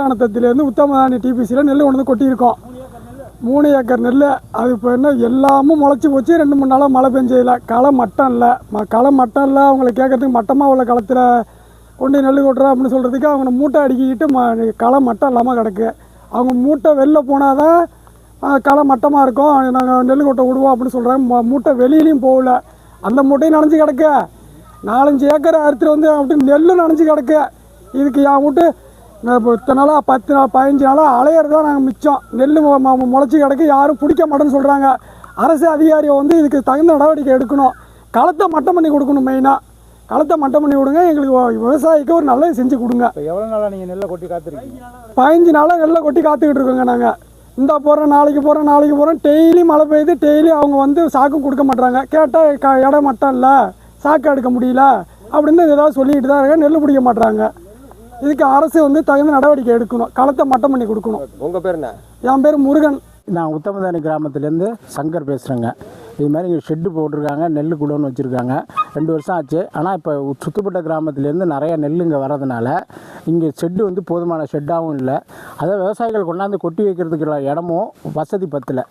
மயிலானத்திலேருந்து உத்தமதானி டிபிசியில் நெல் கொண்டு வந்து கொட்டியிருக்கோம். 3 ஏக்கர் நெல். அது இப்போ என்ன எல்லாமும் முளைச்சி போச்சு. 2-3 நாளாக மழை பெஞ்சதில்லை. களை மட்டம் இல்லை. அவங்களை கேட்கறதுக்கு மட்டமாக உள்ள களத்தில் கொண்டு நெல் கொட்டுறோம் அப்படின்னு சொல்கிறதுக்கு அவங்க மூட்டை அடிக்கிட்டு களை மட்டம் இல்லாமல் கிடக்கு. அவங்க மூட்டை வெளில போனால் தான் களை மட்டமாக இருக்கும், நாங்கள் நெல் கொட்டை விடுவோம் அப்படின்னு சொல்கிறாங்க. மூட்டை வெளியிலையும் போகல. அந்த மூட்டையும் நனைஞ்சி கிடக்கு. 4-5 ஏக்கர் அறுத்துட்டு வந்து அப்படி நெல்லும் நனைஞ்சி கிடக்கு. இதுக்கு என் வீட்டு இத்தனை நாளாக 10 நாள் 15 நாளாக அலையிறது தான் நாங்கள் மிச்சம். நெல் முளைச்சி கிடக்கு. யாரும் பிடிக்க மாட்டேன்னு சொல்கிறாங்க. அரசு அதிகாரியை வந்து இதுக்கு தகுந்த நடவடிக்கை எடுக்கணும். களத்தை மட்டம் பண்ணி கொடுக்கணும். மெயினாக களத்தை மட்டம் பண்ணி கொடுங்க. எங்களுக்கு விவசாயிக்கு ஒரு நல்லது செஞ்சு கொடுங்க. எவ்வளோ நாளாக நீங்கள் நெல்லை கொட்டி காத்துருக்கீங்க? 15 நாளாக நெல்லை கொட்டி காத்துக்கிட்டு இருக்கோங்க. நாங்கள் இந்த போகிறோம், நாளைக்கு போகிறோம். டெய்லி மழை பெய்யுது. டெய்லி அவங்க வந்து சாக்கு கொடுக்க மாட்டாங்க. கேட்டால் இடம் மட்டும் இல்லை, சாக்கு எடுக்க முடியல அப்படின்னு ஏதாவது சொல்லிக்கிட்டு தான் இருக்க. நெல் பிடிக்க மாட்டாங்க. இதுக்கு அரசு வந்து தகுந்த நடவடிக்கை எடுக்கணும். களத்தை மட்டம் பண்ணி கொடுக்கணும். உங்கள் பேர் என்ன? என் பேர் முருகன். நான் உத்தமதானி கிராமத்துலேருந்து சங்கர் பேசுகிறேங்க. இது மாதிரி இங்கே ஷெட்டு போட்டிருக்காங்க, நெல் குடோன்னு வச்சுருக்காங்க. 2 வருஷம் ஆச்சு. ஆனால் இப்போ சுற்றுப்பட்ட கிராமத்துலேருந்து நிறைய நெல் இங்கே வர்றதுனால இங்கே ஷெட்டு வந்து போதுமான ஷெட்டாகவும் இல்லை. அதை விவசாயிகள் கொண்டாந்து கொட்டி வைக்கிறதுக்குள்ள இடமும் வசதி பத்தலை.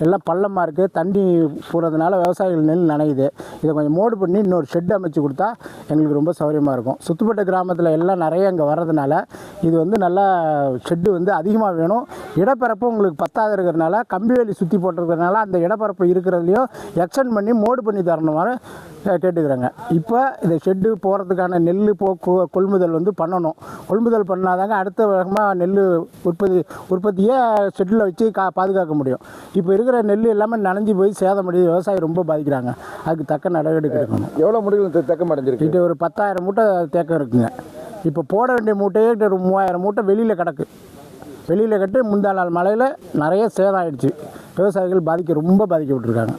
எல்லாம் பள்ளமாக இருக்குது. தண்ணி போகிறதுனால விவசாயிகள் நெல் நனையுது. இதை கொஞ்சம் மோடு பண்ணி இன்னொரு ஷெட் அமைச்சு கொடுத்தா எங்களுக்கு ரொம்ப சௌகரியமாக இருக்கும். சுற்றுப்பட்ட கிராமத்தில் எல்லாம் நிறைய இங்கே வர்றதுனால இது வந்து நல்லா ஷெட்டு வந்து அதிகமாக வேணும். இடப்பரப்பு உங்களுக்கு பத்தாது இருக்கிறதுனால கம்பி வேலி சுற்றி போட்டிருக்கிறதுனால அந்த இடப்பரப்பு இருக்கிறதுலையும் எக்ஸ்டெண்ட் பண்ணி மோடு பண்ணி தரணுமான்னு கேட்டுக்கிறேங்க. இப்போ இந்த ஷெட்டு போகிறதுக்கான நெல் கொள்முதல் வந்து பண்ணணும். கொள்முதல் பண்ணாதாங்க அடுத்த வேகமாக நெல் உற்பத்தியை ஷெட்டில் வச்சு பாதுகாக்க முடியும். இப்போ இருக்கிற நெல் எல்லாமே நனைஞ்சு போய் சேதமடைந்து விவசாயி ரொம்ப பாதிக்கிறாங்க. அதுக்கு தக்க நடவடிக்கை எடுக்கணும். எவ்வளோ மூட்டைகள் தேக்கம் அடைஞ்சிருக்கு? இது ஒரு 10,000 மூட்டை தேக்கம் இருக்குங்க. இப்போ போட வேண்டிய மூட்டையே ஒரு 3000 மூட்டை வெளியில் கிடக்கு. வெளியில் கட்டு முந்தா நாள் மழையில் நிறைய சேதம் ஆகிடுச்சு. விவசாயிகள் ரொம்ப பாதிக்கப்பட்டிருக்காங்க.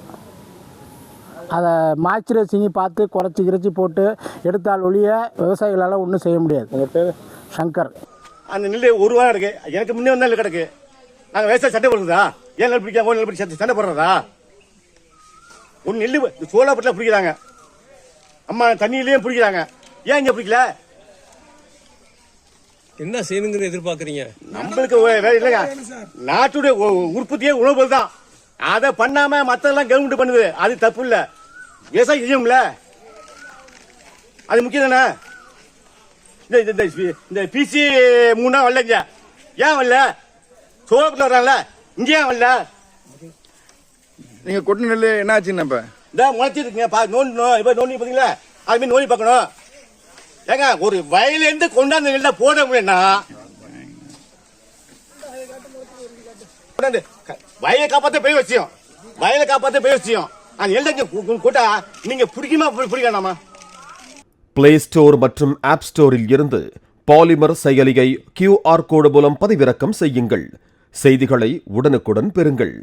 அதை மாய்ச்சரைசிங்கி பார்த்து குறைச்சி போட்டு எடுத்தால் ஒழிய விவசாயிகளால் ஒன்றும் செய்ய முடியாது. உங்கள் பேர்? சங்கர். அந்த நெல் ஒரு வாரம் இருக்கு. எனக்கு முன்னே வந்து நெல் கிடக்கு. நாங்கள் விவசாயம் சண்டை போடுறதா? ஏன் நெல் பிடிக்காம நெல் பிடிச்சி சண்டை போடுறதா? ஒரு நெல் சோழப்பட்டில் பிடிக்கிறாங்க, அம்மா தண்ணியிலையும் பிடிக்கிறாங்க. ஏன் இங்கே பிடிக்கல? என்ன செய்யணுங்கன்னு எதிர்பார்க்குறீங்க? நம்மளுக்கு இல்லைங்க, நாட்டுடைய உற்பத்தியே உணவு தான். அதை பண்ணாம மற்றெல்லாம் கவர்மெண்ட் பண்ணுது. அது தப்பு இல்லை. விவசாயம் செய்யும்ல, அது முக்கியம் தானே. இந்த பிசி 3 நாள் வரலங்க. ஏன் வரல? சோழப்பட்டில் வர்றாங்கல்ல, இங்கே ஏன் வரல? நீங்கள் கொட்டு நெல் என்ன ஆச்சுன்னு இப்போ இந்த முளைச்சிருக்குங்க. நோண்டணும். இப்போ நோண்டி பார்த்தீங்களா? அதுமாரி நோண்டி பார்க்கணும். ஏங்க ஒரு வயலேருந்து கொண்டாந்து நெல்லை போட முடியும்னா வயலை காப்பாற்ற பெரிய விஷயம். வயலை காப்பாற்ற பெரிய விஷயம். அந்த நெல்லை கூட்டா நீங்க பிடிக்குமா பிடிக்கலாமா? பிளே ஸ்டோர் மற்றும் ஆப் ஸ்டோரில் இருந்து பாலிமர் செயலியை QR கோடு மூலம் பதிவிறக்கம் செய்யுங்கள். செய்திகளை உடனுக்குடன் பெறுங்கள்.